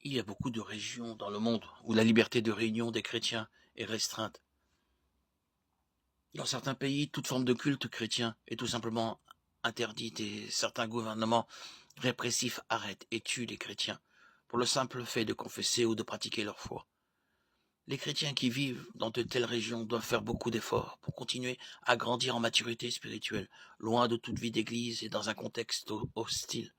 Il y a beaucoup de régions dans le monde où la liberté de réunion des chrétiens est restreinte. Dans certains pays, toute forme de culte chrétien est tout simplement interdite et certains gouvernements répressifs arrêtent et tuent les chrétiens pour le simple fait de confesser ou de pratiquer leur foi. Les chrétiens qui vivent dans de telles régions doivent faire beaucoup d'efforts pour continuer à grandir en maturité spirituelle, loin de toute vie d'église et dans un contexte hostile.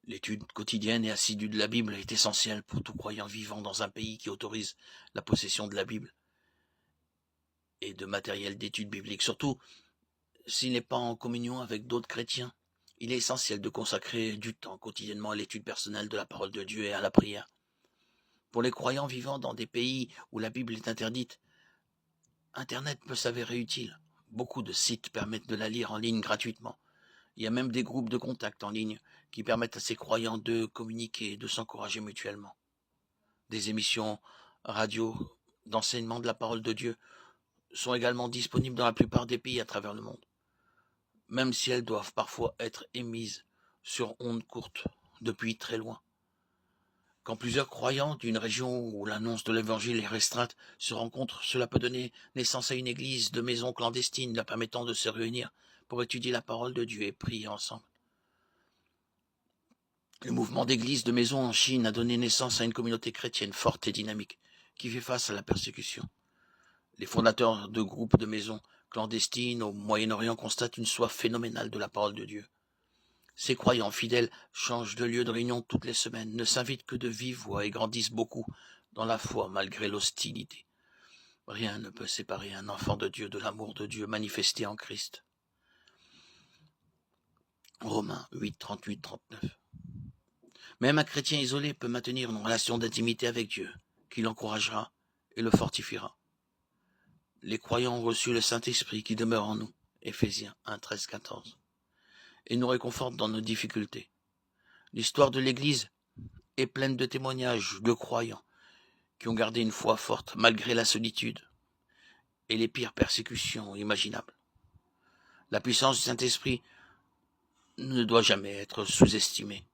L'étude quotidienne et assidue de la Bible est essentielle pour tout croyant vivant dans un pays qui autorise la possession de la Bible et de matériel d'étude biblique. Surtout, s'il n'est pas en communion avec d'autres chrétiens, il est essentiel de consacrer du temps quotidiennement à l'étude personnelle de la parole de Dieu et à la prière. Pour les croyants vivant dans des pays où la Bible est interdite, Internet peut s'avérer utile. Beaucoup de sites permettent de la lire en ligne gratuitement. Il y a même des groupes de contact en ligne qui permettent à ces croyants de communiquer et de s'encourager mutuellement. Des émissions radio d'enseignement de la parole de Dieu sont également disponibles dans la plupart des pays à travers le monde, même si elles doivent parfois être émises sur ondes courtes depuis très loin. Quand plusieurs croyants d'une région où l'annonce de l'évangile est restreinte se rencontrent, cela peut donner naissance à une église de maison clandestine leur permettant de se réunir pour étudier la parole de Dieu et prier ensemble. Le mouvement d'église de maison en Chine a donné naissance à une communauté chrétienne forte et dynamique qui fait face à la persécution. Les fondateurs de groupes de maisons clandestines au Moyen-Orient constatent une soif phénoménale de la parole de Dieu. Ces croyants fidèles changent de lieu de réunion toutes les semaines, ne s'invitent que de vive voix et grandissent beaucoup dans la foi malgré l'hostilité. Rien ne peut séparer un enfant de Dieu de l'amour de Dieu manifesté en Christ. Romains 8, 38, 39. Même un chrétien isolé peut maintenir une relation d'intimité avec Dieu, qui l'encouragera et le fortifiera. Les croyants ont reçu le Saint-Esprit qui demeure en nous, Éphésiens 1, 13, 14, et nous réconforte dans nos difficultés. L'histoire de l'Église est pleine de témoignages de croyants qui ont gardé une foi forte malgré la solitude et les pires persécutions imaginables. La puissance du Saint-Esprit ne doit jamais être sous-estimée.